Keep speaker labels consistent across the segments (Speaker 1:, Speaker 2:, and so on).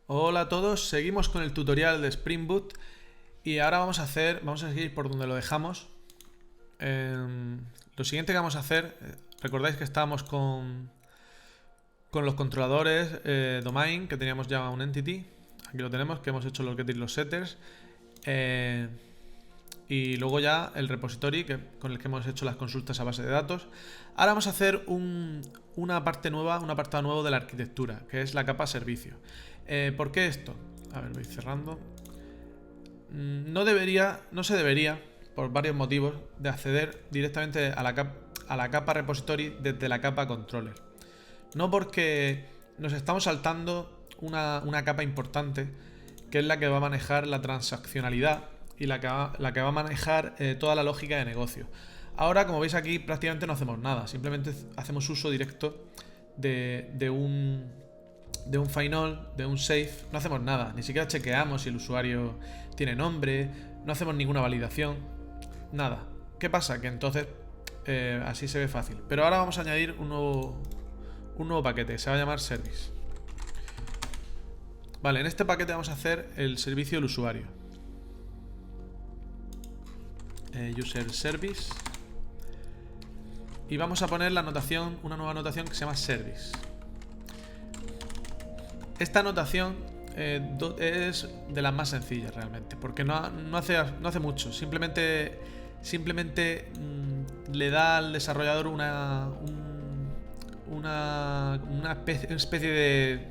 Speaker 1: Hola a todos, seguimos con el tutorial de Spring Boot y ahora vamos a seguir por donde lo dejamos. Lo siguiente que vamos a hacer, recordáis que estábamos con los controladores domain, que teníamos ya un entity, aquí lo tenemos, que hemos hecho los get y los setters, y luego ya el repository con el que hemos hecho las consultas a base de datos. Ahora vamos a hacer una parte nueva, un apartado nuevo de la arquitectura, que es la capa servicio. ¿Por qué esto? A ver, voy cerrando. No se debería, por varios motivos, de acceder directamente a la capa repository desde la capa controller. No porque nos estamos saltando una capa importante, que es la que va a manejar la transaccionalidad y la que va a manejar toda la lógica de negocio. Ahora, como veis aquí, prácticamente no hacemos nada, simplemente hacemos uso directo de un final, de un safe. No hacemos nada, ni siquiera chequeamos si el usuario tiene nombre, no hacemos ninguna validación, nada. ¿Qué pasa? Que entonces así se ve fácil. Pero ahora vamos a añadir un nuevo paquete, se va a llamar service. Vale, en este paquete vamos a hacer el servicio del usuario. User service. Y vamos a poner una nueva anotación que se llama service. Esta anotación es de las más sencillas realmente, porque no hace mucho, simplemente le da al desarrollador una especie de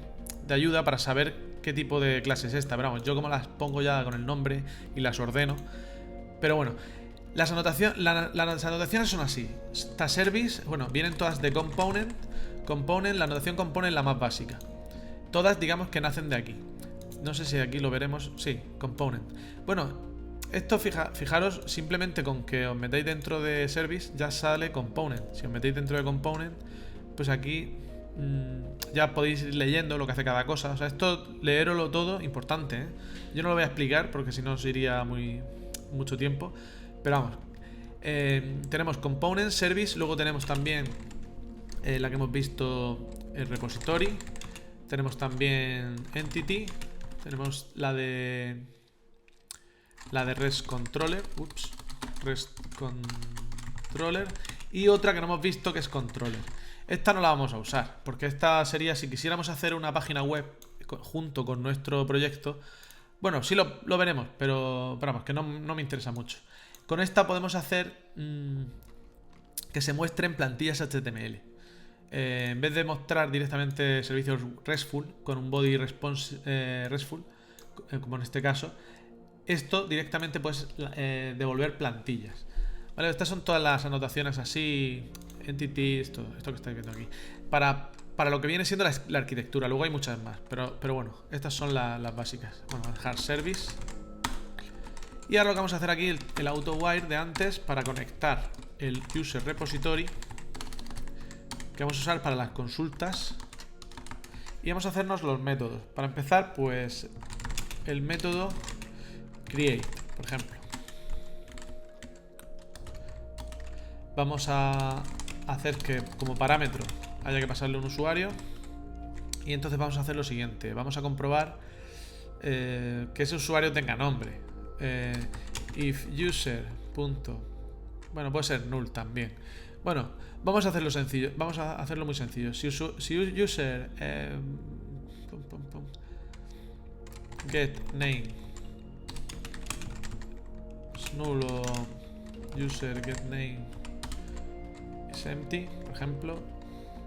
Speaker 1: ayuda para saber qué tipo de clase es esta. Pero vamos, yo como las pongo ya con el nombre y las ordeno. Pero bueno, las anotaciones son así. Esta service, bueno, vienen todas de component, la anotación component es la más básica. Todas digamos que nacen de aquí. No sé si aquí lo veremos. Sí, component. Bueno, esto fijaros, simplemente con que os metáis dentro de service ya sale component. Si os metéis dentro de component, pues aquí ya podéis ir leyendo lo que hace cada cosa. O sea, esto leeroslo todo, importante, ¿eh? Yo no lo voy a explicar porque si no os iría mucho tiempo. Pero vamos, tenemos component, service, luego tenemos también la que hemos visto, el repository. Tenemos también entity, tenemos la de REST controller, REST controller, y otra que no hemos visto que es controller. Esta no la vamos a usar, porque esta sería si quisiéramos hacer una página web junto con nuestro proyecto. Bueno, sí lo veremos, pero vamos, que no me interesa mucho. Con esta podemos hacer que se muestren plantillas HTML. En vez de mostrar directamente servicios RESTful con un body response RESTful, como en este caso, esto directamente puedes devolver plantillas. Vale, estas son todas las anotaciones así, entity, esto que estáis viendo aquí, para lo que viene siendo la arquitectura. Luego hay muchas más, pero bueno, estas son las básicas. Bueno, dejar service. Y ahora lo que vamos a hacer aquí, el AutoWire de antes, para conectar el user repository que vamos a usar para las consultas, y vamos a hacernos los métodos. Para empezar, pues el método create, por ejemplo. Vamos a hacer que como parámetro haya que pasarle un usuario, y entonces vamos a hacer lo siguiente. Vamos a comprobar que ese usuario tenga nombre. If user. Bueno, puede ser null también. Bueno, vamos a hacerlo sencillo. Vamos a hacerlo muy sencillo. Si user get name es null o user get name es empty, por ejemplo.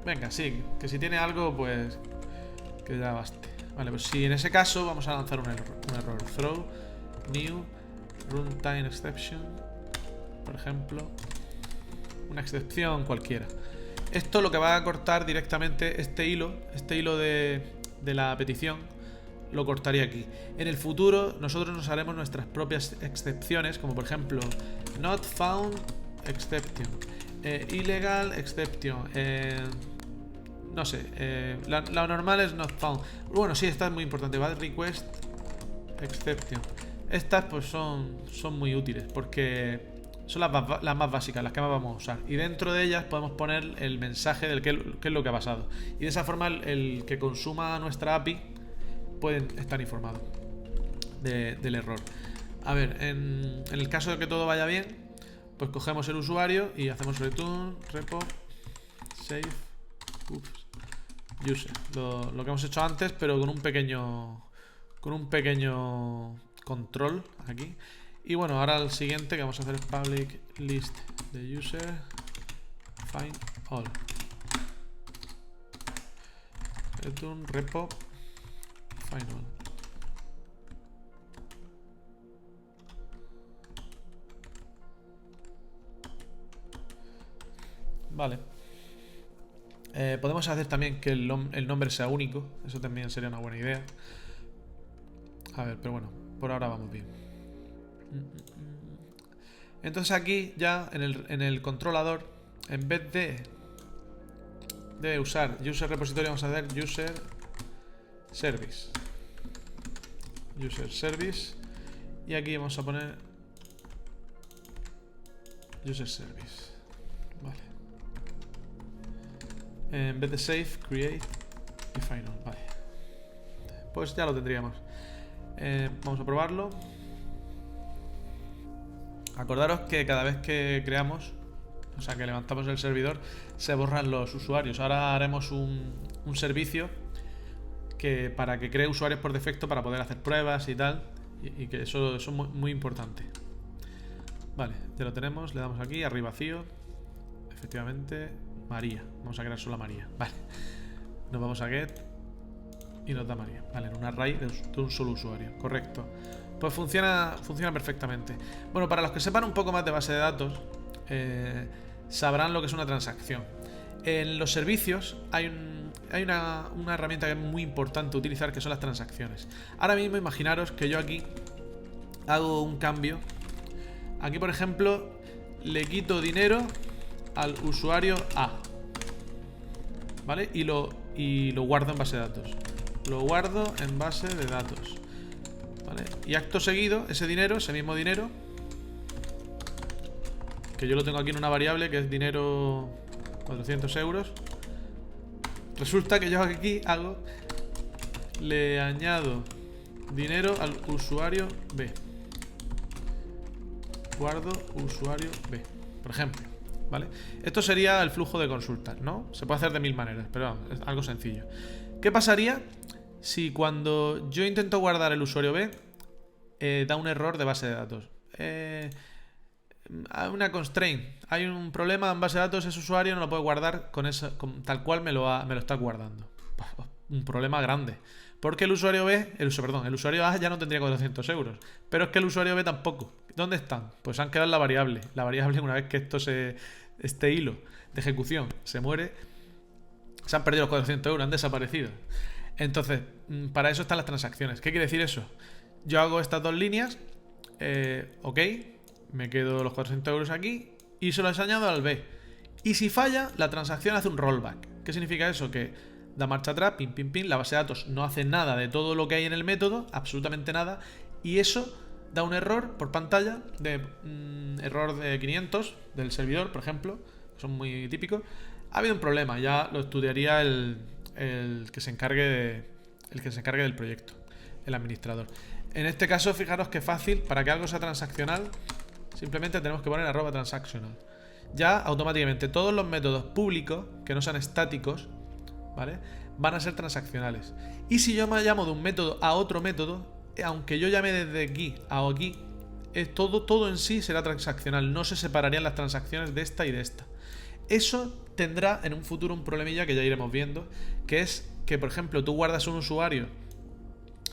Speaker 1: Venga, sí, que si tiene algo, pues que ya baste. Vale, pues si en ese caso vamos a lanzar un error. Throw new runtime exception, por ejemplo. Una excepción cualquiera. Esto lo que va a cortar directamente este hilo de la petición, lo cortaría aquí. En el futuro nosotros nos haremos nuestras propias excepciones, como por ejemplo not found exception, illegal exception, no sé, la normal es not found. Bueno, sí, esta es muy importante, bad request exception. Estas pues son muy útiles porque son las más básicas, las que más vamos a usar. Y dentro de ellas podemos poner el mensaje del qué es lo que ha pasado. Y de esa forma el que consuma nuestra API pueden estar informados del error. A ver, en el caso de que todo vaya bien, pues cogemos el usuario y hacemos return, repo, save, user. Lo que hemos hecho antes, pero con un pequeño control aquí. Y bueno, ahora el siguiente que vamos a hacer es public list de user find all. Return repo find all. Vale. Podemos hacer también que el nombre sea único. Eso también sería una buena idea. A ver, pero bueno, por ahora vamos bien. Entonces aquí ya en el controlador, en vez de usar user repository, vamos a hacer user service. User service. Y aquí vamos a poner user service. Vale. En vez de save, create y final. Vale. Pues ya lo tendríamos. Vamos a probarlo. Acordaros que cada vez que creamos, o sea que levantamos el servidor, se borran los usuarios. Ahora haremos un servicio que para que cree usuarios por defecto para poder hacer pruebas y tal. Y que eso es muy, muy importante. Vale, ya lo tenemos. Le damos aquí, arriba vacío. Efectivamente, María. Vamos a crear solo a María. Vale. Nos vamos a get y nos da María. Vale, en un array de un solo usuario. Correcto. Pues funciona perfectamente. Bueno, para los que sepan un poco más de base de datos, sabrán lo que es una transacción. En los servicios hay una herramienta que es muy importante utilizar, que son las transacciones. Ahora mismo imaginaros que yo aquí hago un cambio. Aquí, por ejemplo, le quito dinero al usuario A, ¿vale? Y lo guardo en base de datos. Lo guardo en base de datos, ¿vale? Y acto seguido, ese dinero, ese mismo dinero, que yo lo tengo aquí en una variable que es dinero 400 euros. Resulta que yo aquí le añado dinero al usuario B. Guardo usuario B, por ejemplo, ¿vale? Esto sería el flujo de consultas, ¿no? Se puede hacer de mil maneras, pero vamos, es algo sencillo. ¿Qué pasaría si cuando yo intento guardar el usuario B da un error de base de datos? Hay una constraint, hay un problema en base de datos, ese usuario no lo puede guardar tal cual me lo está guardando. Un problema grande. Porque el usuario B, el usuario A ya no tendría 400 euros. Pero es que el usuario B tampoco. ¿Dónde están? Pues han quedado en la variable. La variable, una vez que este hilo de ejecución se muere, se han perdido los 400 euros, han desaparecido. Entonces, para eso están las transacciones. ¿Qué quiere decir eso? Yo hago estas dos líneas, ok, me quedo los 400 euros aquí y se los añado al B. Y si falla, la transacción hace un rollback. ¿Qué significa eso? Que da marcha atrás, pim, pim, pim, la base de datos no hace nada de todo lo que hay en el método, absolutamente nada, y eso da un error por pantalla, error de 500 del servidor, por ejemplo, que son muy típicos. Ha habido un problema, ya lo estudiaría el que se encargue del proyecto, el administrador. En este caso, fijaros que fácil, para que algo sea transaccional, simplemente tenemos que poner @transactional. Ya automáticamente todos los métodos públicos que no sean estáticos, ¿vale?, van a ser transaccionales. Y si yo me llamo de un método a otro método, aunque yo llame desde aquí a aquí, todo en sí será transaccional. No se separarían las transacciones de esta y de esta. Eso tendrá en un futuro un problemilla que ya iremos viendo, que es que, por ejemplo, tú guardas un usuario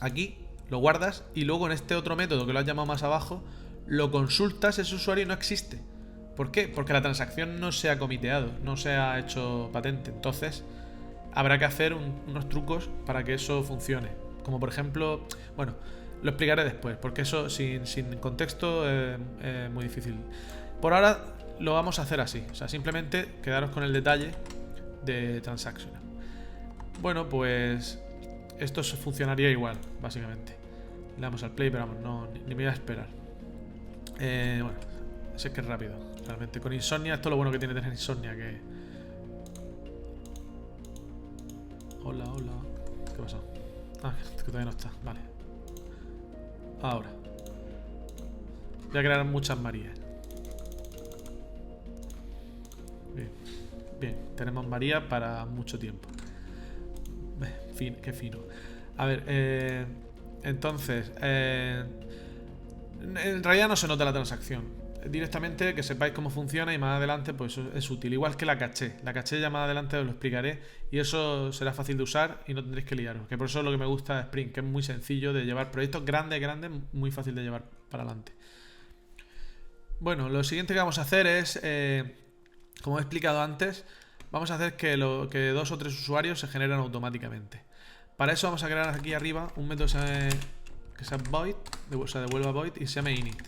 Speaker 1: aquí, lo guardas y luego en este otro método que lo has llamado más abajo, lo consultas, ese usuario no existe. ¿Por qué? Porque la transacción no se ha comiteado, no se ha hecho patente. Entonces habrá que hacer unos trucos para que eso funcione. Como por ejemplo, bueno, lo explicaré después, porque eso sin contexto es muy difícil. Por ahora lo vamos a hacer así, o sea, simplemente quedaros con el detalle de transactional. Bueno, pues esto funcionaría igual, básicamente. Le damos al play, pero vamos, ni me voy a esperar. Bueno, sé que es rápido, realmente. Con insomnia, esto es lo bueno que tiene tener insomnia, que... Hola. ¿Qué pasa? Ah, que todavía no está. Vale. Ahora. Voy a crear muchas Marías. Bien. Bien. Tenemos María para mucho tiempo. Qué fino. A ver, entonces, en realidad no se nota la transacción. Directamente que sepáis cómo funciona y más adelante pues es útil. Igual que la caché. La caché ya más adelante os lo explicaré y eso será fácil de usar y no tendréis que liaros. Que por eso es lo que me gusta de Spring, que es muy sencillo de llevar. Proyectos grandes, muy fácil de llevar para adelante. Bueno, lo siguiente que vamos a hacer es, como he explicado antes, vamos a hacer que 2 o 3 usuarios se generen automáticamente. Para eso vamos a crear aquí arriba un método que sea void, o sea, devuelva void y se llame init.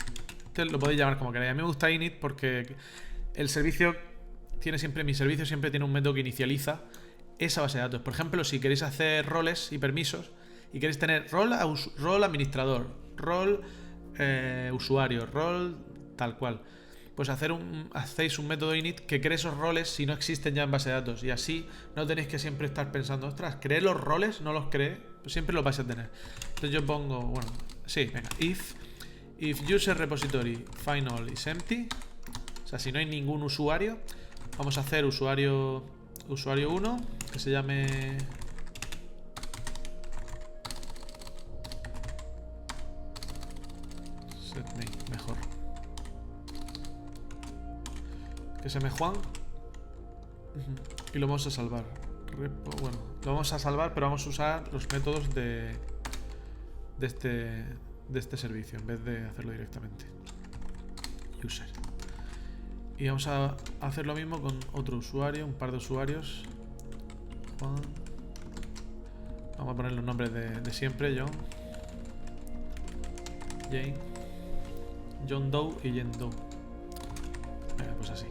Speaker 1: Lo podéis llamar como queráis. A mí me gusta init porque el servicio mi servicio siempre tiene un método que inicializa esa base de datos. Por ejemplo, si queréis hacer roles y permisos y queréis tener rol administrador, rol usuario, rol tal cual, pues hacéis un método init que cree esos roles si no existen ya en base de datos. Y así no tenéis que siempre estar pensando, ostras, ¿cree los roles? No los cree, pues siempre los vais a tener. Entonces yo pongo, bueno, sí, venga, if user repository find all is empty, o sea, si no hay ningún usuario, vamos a hacer usuario 1 que se llame setname, mejor, que se llame Juan y lo vamos a salvar. Bueno, lo vamos a salvar, pero vamos a usar los métodos de este servicio en vez de hacerlo directamente. User. Y vamos a hacer lo mismo con otro usuario, un par de usuarios. Juan. Vamos a poner los nombres de siempre. John, Jane, John Doe y Jane Doe. Venga, pues así.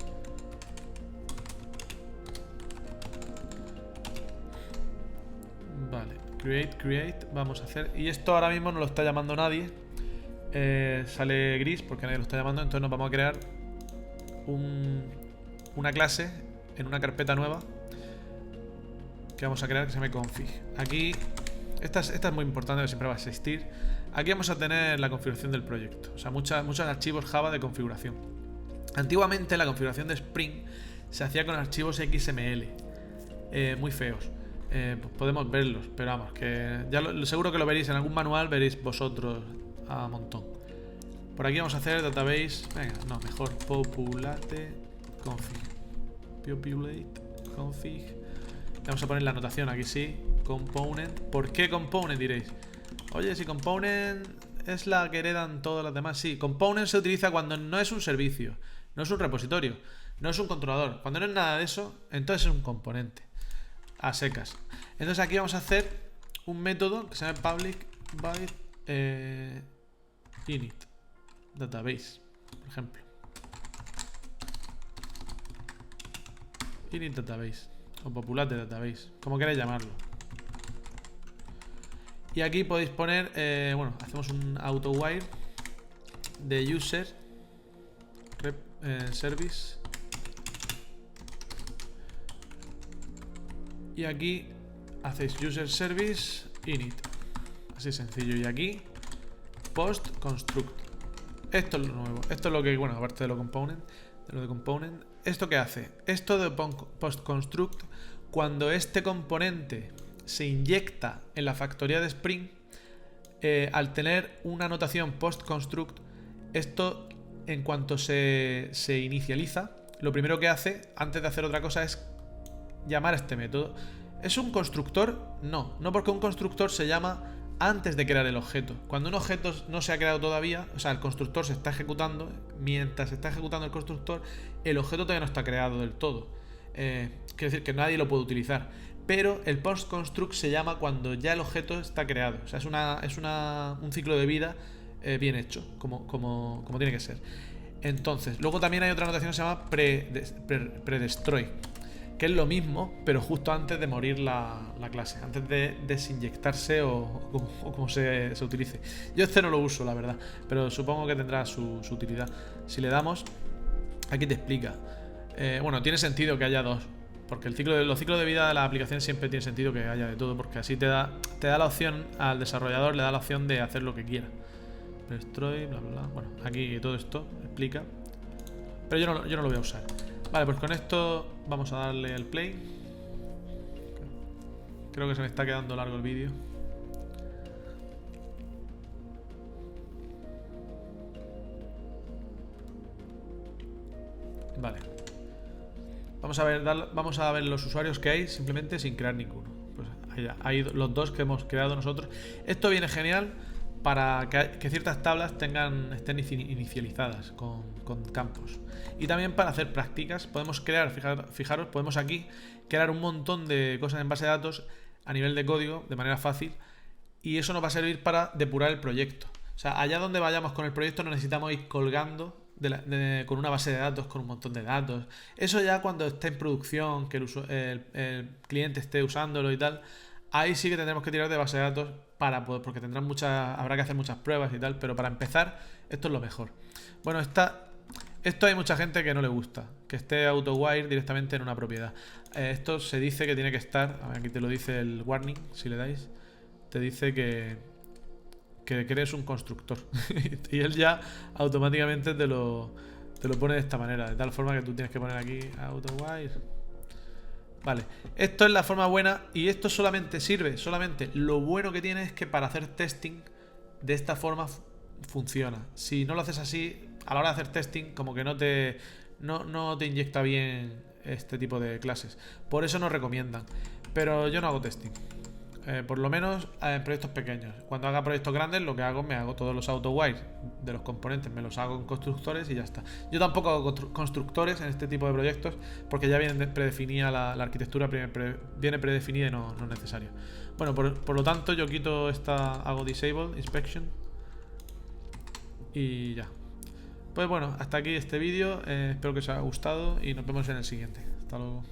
Speaker 1: Vale, create, vamos a hacer. Y esto ahora mismo no lo está llamando nadie. Sale gris porque nadie lo está llamando. Entonces nos vamos a crear una clase en una carpeta nueva que vamos a crear que se llame config. Aquí, esta es muy importante, que siempre va a existir. Aquí vamos a tener la configuración del proyecto. O sea, muchos archivos Java de configuración. Antiguamente la configuración de Spring se hacía con archivos XML, muy feos. Pues podemos verlos, pero vamos, que ya seguro que lo veréis en algún manual, veréis vosotros a montón. Por aquí vamos a hacer database, venga, no, mejor populate config. Populate config. Le vamos a poner la anotación aquí, sí, component. ¿Por qué component, diréis? Oye, si component es la que heredan todas las demás. Sí, component se utiliza cuando no es un servicio, no es un repositorio, no es un controlador. Cuando no es nada de eso, entonces es un componente. A secas. Entonces aquí vamos a hacer un método que se llama public void init database, por ejemplo. Init database o populate database, como queráis llamarlo. Y aquí podéis poner, bueno, hacemos un auto wire de user service. Y aquí hacéis user service init. Así sencillo. Y aquí post construct. Esto es lo nuevo. Esto es lo que, bueno, aparte de lo de component. ¿Esto qué hace? Esto de post construct, cuando este componente se inyecta en la factoría de Spring, al tener una notación post construct, esto en cuanto se inicializa, lo primero que hace, antes de hacer otra cosa, es llamar a este método. ¿Es un constructor? No, porque un constructor se llama antes de crear el objeto. Cuando un objeto no se ha creado todavía, o sea, el constructor se está ejecutando, mientras se está ejecutando el constructor, el objeto todavía no está creado del todo. Quiere decir que nadie lo puede utilizar. Pero el post construct se llama cuando ya el objeto está creado. O sea, es un ciclo de vida bien hecho, como tiene que ser. Entonces, luego también hay otra notación que se llama predestroy, que es lo mismo, pero justo antes de morir la clase, antes de desinyectarse o como se utilice. Yo este no lo uso, la verdad, pero supongo que tendrá su utilidad. Si le damos, aquí te explica. Bueno, tiene sentido que haya dos, Porque los ciclos de vida de las aplicaciones siempre tiene sentido que haya de todo, porque así te da la opción al desarrollador, le da la opción de hacer lo que quiera. Destroy, bla, bla, bla. Bueno, aquí todo esto explica. Pero yo no lo voy a usar. Vale, pues con esto vamos a darle al play. Creo que se me está quedando largo el vídeo. Vale. Vamos a ver los usuarios que hay simplemente sin crear ninguno. Pues hay los dos que hemos creado nosotros. Esto viene genial para que ciertas tablas estén inicializadas con campos. Y también para hacer prácticas. Podemos crear, fijaros, podemos aquí crear un montón de cosas en base de datos a nivel de código de manera fácil. Y eso nos va a servir para depurar el proyecto. O sea, allá donde vayamos con el proyecto no necesitamos ir colgando con una base de datos, con un montón de datos. Eso ya cuando esté en producción, que el cliente esté usándolo y tal, ahí sí que tendremos que tirar de base de datos para poder, porque habrá que hacer muchas pruebas y tal, pero para empezar, esto es lo mejor. Bueno, esto hay mucha gente que no le gusta, que esté AutoWire directamente en una propiedad. Esto se dice que tiene que estar, aquí te lo dice el warning, si le dais, te dice que crees un constructor y él ya automáticamente te lo pone de esta manera, de tal forma que tú tienes que poner aquí AutoWire. Vale, esto es la forma buena y esto solamente lo bueno que tiene es que para hacer testing de esta forma funciona. Si no lo haces así, a la hora de hacer testing como que no te inyecta bien este tipo de clases. Por eso nos recomiendan, pero yo no hago testing. Por lo menos en proyectos pequeños. Cuando haga proyectos grandes, lo que hago, me hago todos los AutoWire de los componentes, me los hago en constructores y ya está. Yo tampoco hago constructores en este tipo de proyectos porque ya viene predefinida la arquitectura, viene predefinida y no es necesario. Bueno, por lo tanto, yo quito hago disable inspection y ya. Pues bueno, hasta aquí este vídeo. Espero que os haya gustado y nos vemos en el siguiente. Hasta luego.